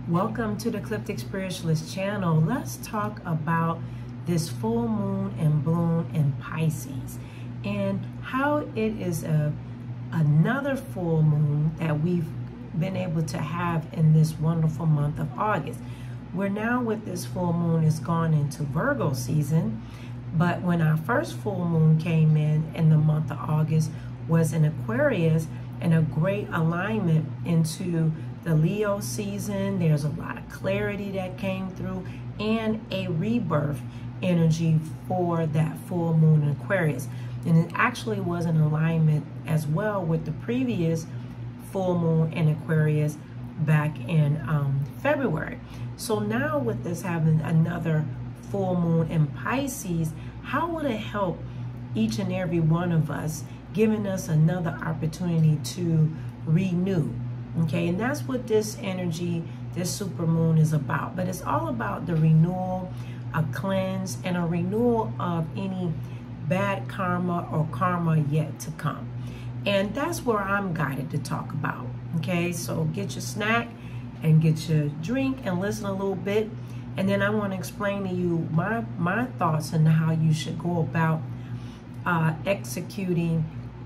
Welcome to the Ecliptic Spiritualist channel. Let's talk about this full moon and bloom in Pisces and how it is another full moon that we've been able to have in this wonderful month of August. We're now with this full moon is gone into Virgo season, but when our first full moon came in the month of August was in Aquarius, and a great alignment into the Leo season. There's a lot of clarity that came through and a rebirth energy for that full moon in Aquarius. And it actually was in alignment as well with the previous full moon in Aquarius back in February. So now with this having another full moon in Pisces, how would it help each and every one of us, giving us another opportunity to renew? Okay, and that's what this energy, this super moon is about. But it's all about the renewal, a cleanse, and a renewal of any bad karma or karma yet to come. And that's where I'm guided to talk about. Okay, so get your snack and get your drink and listen a little bit. And then I want to explain to you my thoughts on how you should go about executing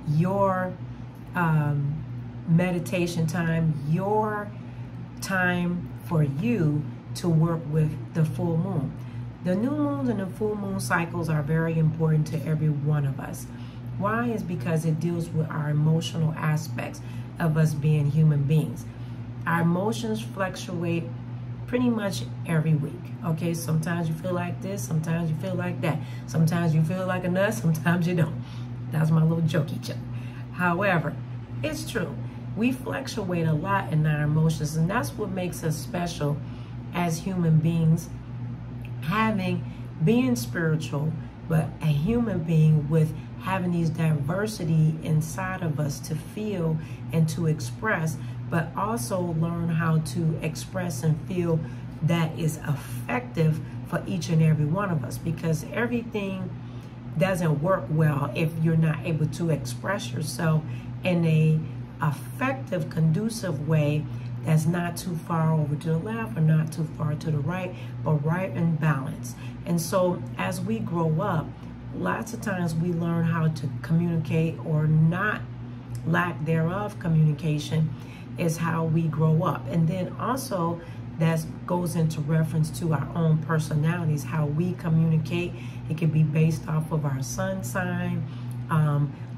your meditation time, your time for you to work with the full moon. The new moons and the full moon cycles are very important to every one of us. Why? Is because it deals with our emotional aspects of us being human beings. Our emotions fluctuate pretty much every week. Okay, sometimes you feel like this, sometimes you feel like that. Sometimes you feel like a nut, sometimes you don't. That's my little jokey joke. However, it's true. We fluctuate a lot in our emotions, and that's what makes us special as human beings, being spiritual, but a human being with having these diversity inside of us to feel and to express, but also learn how to express and feel that is effective for each and every one of us, because everything doesn't work well if you're not able to express yourself in a effective, conducive way that's not too far over to the left or not too far to the right, but right in balance. And so as we grow up, lots of times we learn how to communicate, or not lack thereof communication is how we grow up. And then also that goes into reference to our own personalities, how we communicate. It can be based off of our sun sign,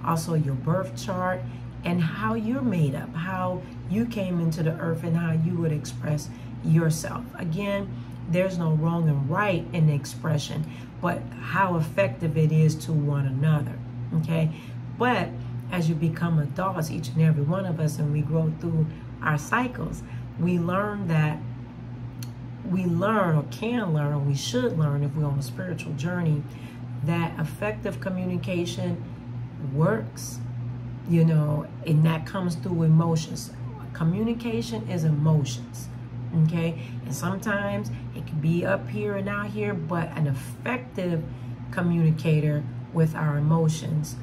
also your birth chart, and how you're made up, how you came into the earth, and how you would express yourself. Again, there's no wrong and right in the expression, but how effective it is to one another, okay? But as you become adults, each and every one of us, and we grow through our cycles, we learn that we should learn if we're on a spiritual journey, that effective communication works, you know, and that comes through emotions. Communication is emotions, okay? And sometimes it can be up here and out here, but an effective communicator with our emotions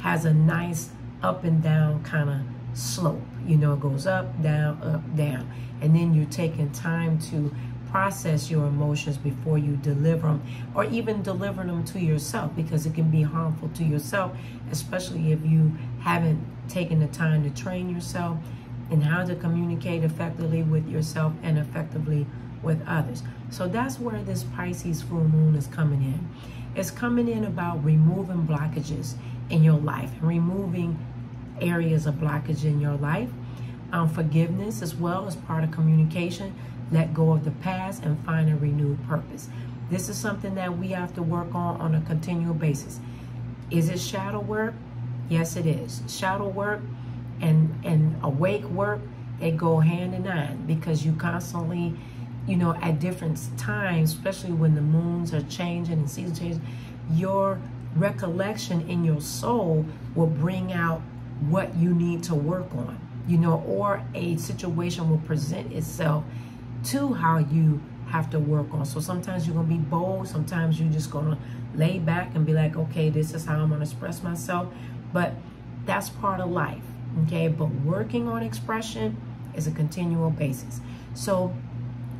has a nice up and down kind of slope. You know, it goes up, down. And then you're taking time to process your emotions before you deliver them, or even deliver them to yourself, because it can be harmful to yourself, especially if you haven't taken the time to train yourself in how to communicate effectively with yourself and effectively with others. So that's where this Pisces full moon is coming in. It's coming in about removing blockages in your life, removing areas of blockage in your life. Forgiveness as well as part of communication. Let go of the past and find a renewed purpose. This is something that we have to work on a continual basis. Is it shadow work? Yes, it is. Shadow work and awake work, they go hand in hand, because you constantly, you know, at different times, especially when the moons are changing and seasons changing, your recollection in your soul will bring out what you need to work on, you know, or a situation will present itself to how you have to work on. So sometimes you're going to be bold. Sometimes you're just going to lay back and be like, okay, this is how I'm going to express myself. But that's part of life, okay? But working on expression is a continual basis. So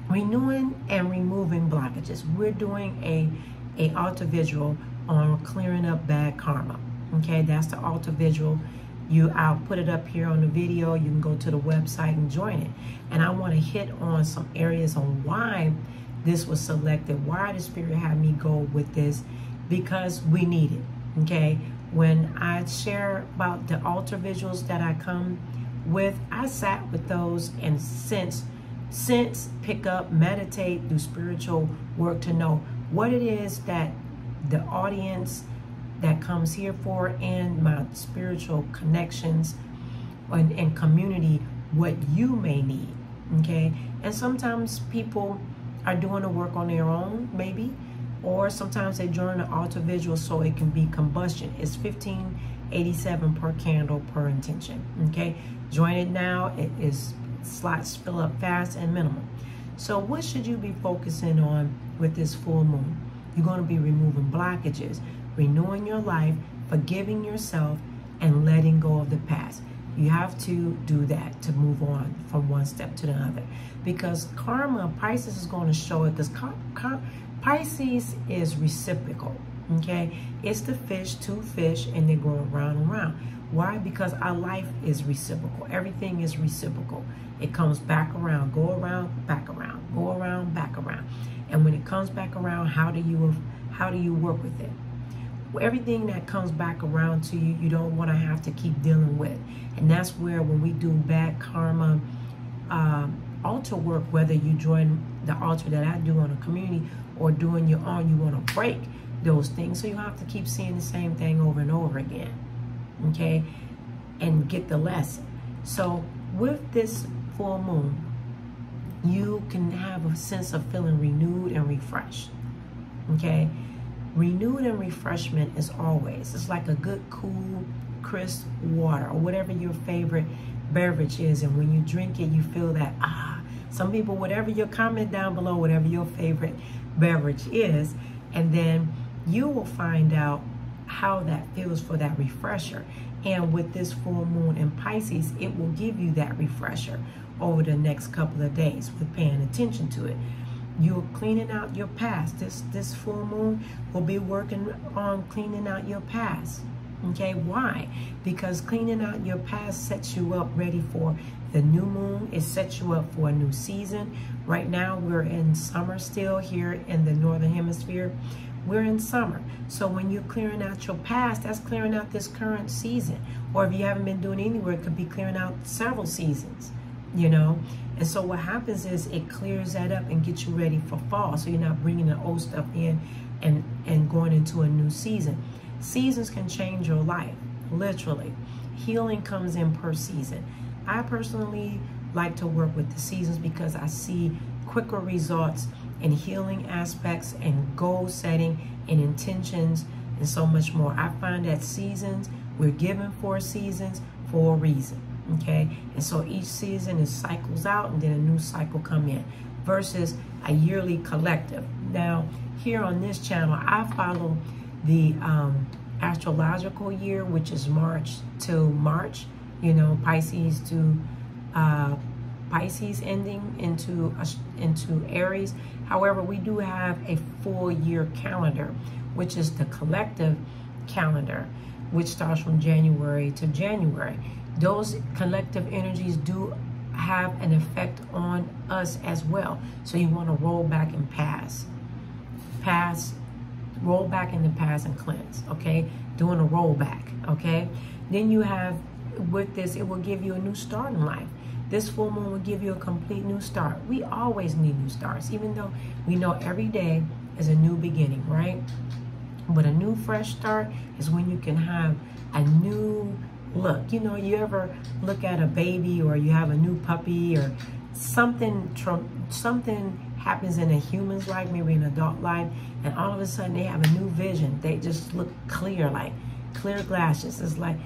renewing and removing blockages. We're doing a altar visual on clearing up bad karma. Okay, that's the altar visual. I'll put it up here on the video. You can go to the website and join it. And I want to hit on some areas on why this was selected, why the Spirit had me go with this, because we need it. Okay, when I share about the altar visuals that I come with, I sat with those and since pick up, meditate, do spiritual work to know what it is that the audience that comes here for, and my spiritual connections and community, what you may need. Okay, and sometimes people are doing the work on their own, maybe, or sometimes they join the altar visual so it can be combustion. It's $15.87 per candle per intention. Okay, join it now. It is slots fill up fast and minimal. So what should you be focusing on with this full moon? You're going to be removing blockages, renewing your life, forgiving yourself, and letting go of the past. You have to do that to move on from one step to the other, because karma, Pisces is going to show it, because Pisces is reciprocal. Okay, it's the fish, two fish, and they're going round and round. Why? Because our life is reciprocal. Everything is reciprocal. It comes back around, go around, back around, go around, back around. And when it comes back around, how do you work with it? Well, everything that comes back around to you, you don't want to have to keep dealing with. And that's where when we do bad karma altar work, whether you join the altar that I do on a community or doing your own, you want to break those things. So you have to keep seeing the same thing over and over again. Okay, and get the lesson. So with this full moon, you can have a sense of feeling renewed and refreshed. Okay, renewed and refreshment is always, it's like a good cool crisp water or whatever your favorite beverage is, and when you drink it you feel that some people, whatever your comment down below, whatever your favorite beverage is, and then you will find out how that feels for that refresher. And with this full moon in Pisces, it will give you that refresher over the next couple of days with paying attention to it. You're cleaning out your past. This full moon will be working on cleaning out your past. Okay, why? Because cleaning out your past sets you up ready for the new moon. It sets you up for a new season. Right now we're in summer still here in the northern hemisphere. We're in summer. So when you're clearing out your past, that's clearing out this current season. Or if you haven't been doing anywhere, it could be clearing out several seasons, you know. And so what happens is it clears that up and gets you ready for fall. So you're not bringing the old stuff in and going into a new season. Seasons can change your life, literally. Healing comes in per season. I personally like to work with the seasons because I see quicker results in healing aspects and goal setting and intentions and so much more. I find that seasons, we're given 4 seasons for a reason, okay? And so each season is cycles out and then a new cycle come in versus a yearly collective. Now, here on this channel, I follow the astrological year, which is March to March, you know, Pisces to Pisces ending into Aries. However, we do have a full year calendar, which is the collective calendar, which starts from January to January. Those collective energies do have an effect on us as well. So you want to roll back and roll back in the past and cleanse, okay? Doing a rollback, okay? Then you have, with this, it will give you a new start in life. This full moon will give you a complete new start. We always need new starts, even though we know every day is a new beginning, right? But a new fresh start is when you can have a new look. You know, you ever look at a baby or you have a new puppy or something happens in a human's life, maybe an adult life, and all of a sudden they have a new vision. They just look clear, like clear glasses. It's like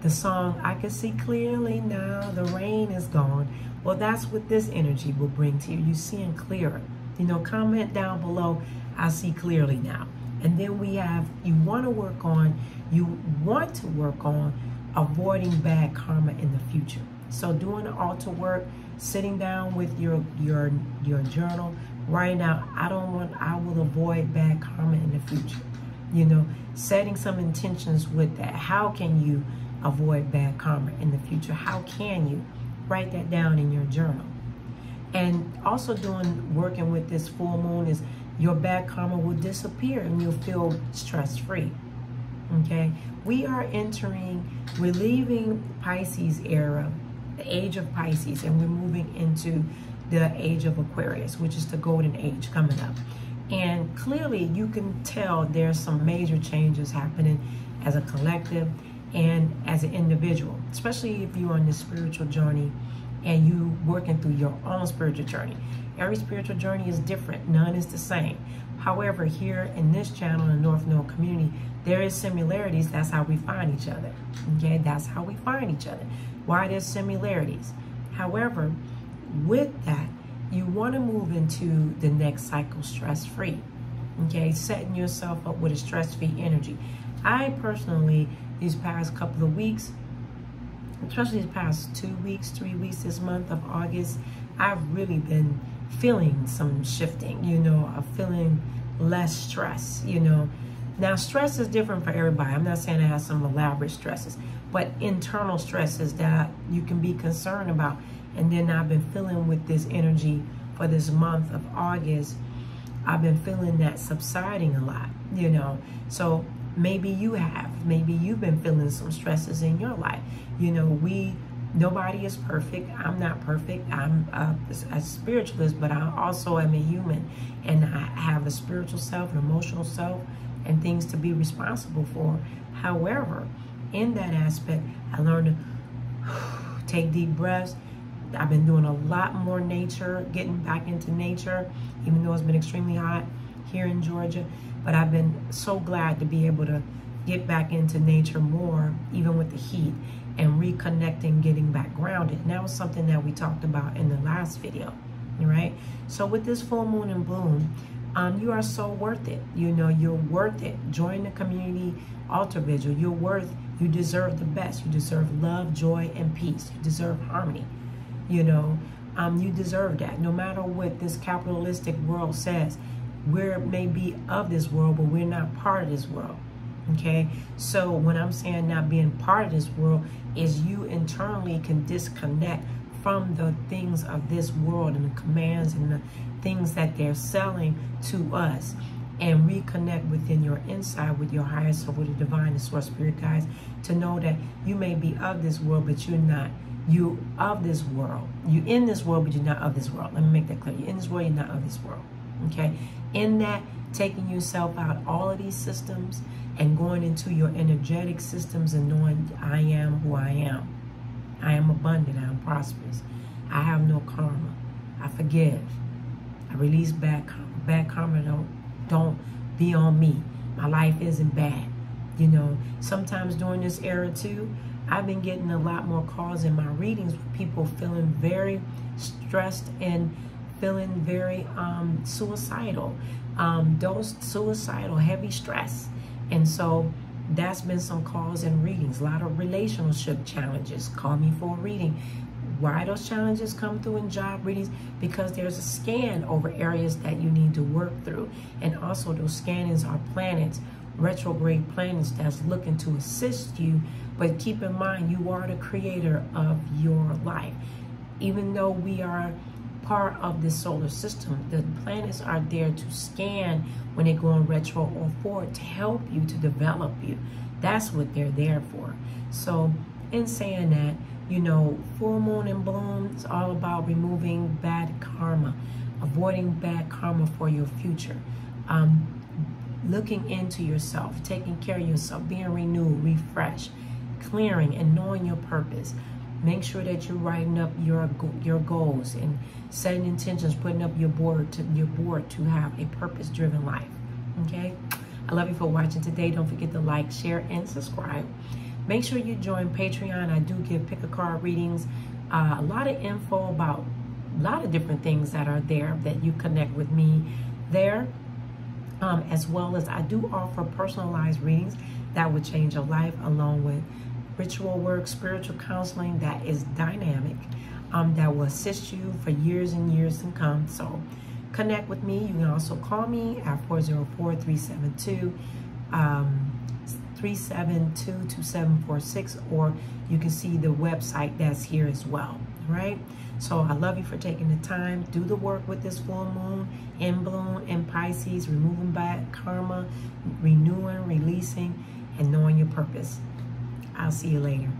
the song, I can see clearly now, the rain is gone. Well, that's what this energy will bring to you. You're seeing clearer. You know, comment down below, I see clearly now. And then we have, you want to work on avoiding bad karma in the future. So doing the altar work, sitting down with your journal, writing out, I will avoid bad karma in the future. You know, setting some intentions with that. How can you avoid bad karma in the future? How can you write that down in your journal? And also working with this full moon is your bad karma will disappear and you'll feel stress-free. Okay, we are we're leaving Pisces era, the age of Pisces, and we're moving into the age of Aquarius, which is the golden age coming up. And clearly you can tell there's some major changes happening as a collective and as an individual, especially if you're on this spiritual journey and you working through your own spiritual journey. Every spiritual journey is different. None is the same. However, here in this channel, in the North Node community, there is similarities. That's how we find each other. Okay, that's how we find each other. Why there's similarities. However, with that, you want to move into the next cycle stress-free. Okay, setting yourself up with a stress-free energy. I personally, these past couple of weeks, especially these past 2 weeks, 3 weeks this month of August, I've really been feeling some shifting, you know, of feeling less stress, you know. Now, stress is different for everybody. I'm not saying I have some elaborate stresses, but internal stresses that you can be concerned about. And then I've been feeling with this energy for this month of August, I've been feeling that subsiding a lot, you know. So maybe maybe you've been feeling some stresses in your life. You know, nobody is perfect. I'm not perfect. I'm a spiritualist, but I also am a human, and I have a spiritual self, an emotional self, and things to be responsible for. However, in that aspect, I learned to take deep breaths. I've been doing a lot more nature, getting back into nature, even though it's been extremely hot here in Georgia. But I've been so glad to be able to get back into nature more, even with the heat, and reconnecting, getting back grounded. And that was something that we talked about in the last video, right? So with this full moon and bloom, you are so worth it. You know, you're worth it. Join the community altar vigil. You deserve the best. You deserve love, joy, and peace. You deserve harmony. You know, you deserve that. No matter what this capitalistic world says, we may be of this world, but we're not part of this world. Okay, so when I'm saying not being part of this world, is you internally can disconnect from the things of this world and the commands and the things that they're selling to us, and reconnect within your inside with your higher self, with the divine and source spirit guides, to know that you may be of this world, but you're not. You of this world. You in this world, but you're not of this world. Let me make that clear. You're in this world, you're not of this world. Okay? In that, taking yourself out all of these systems and going into your energetic systems and knowing I am who I am. I am abundant. I am prosperous. I have no karma. I forgive. I release bad karma. Bad karma don't be on me. My life isn't bad. You know, sometimes during this era too, I've been getting a lot more calls in my readings with people feeling very stressed and feeling very suicidal. Those suicidal, heavy stress. And so that's been some calls and readings. A lot of relationship challenges. Call me for a reading. Why those challenges come through in job readings? Because there's a scan over areas that you need to work through. And also those scannings are planets, retrograde planets that's looking to assist you. But keep in mind, you are the creator of your life. Even though we are part of this solar system, the planets are there to scan when they go in retro or forward to help you, to develop you. That's what they're there for. So in saying that, you know, full moon and bloom is all about removing bad karma, avoiding bad karma for your future. Looking into yourself, taking care of yourself, being renewed, refreshed, clearing and knowing your purpose. Make sure that you're writing up your goals and setting intentions, putting up your board to have a purpose-driven life. Okay? I love you for watching today. Don't forget to like, share, and subscribe. Make sure you join Patreon. I do give pick-a-card readings. A lot of info about a lot of different things that are there that you connect with me there. As well as I do offer personalized readings that would change your life, along with ritual work, spiritual counseling that is dynamic, that will assist you for years and years to come. So connect with me. You can also call me at 404-372-2746, or you can see the website that's here as well. Right? So I love you for taking the time. Do the work with this full moon in bloom in Pisces, removing bad karma, renewing, releasing, and knowing your purpose. I'll see you later.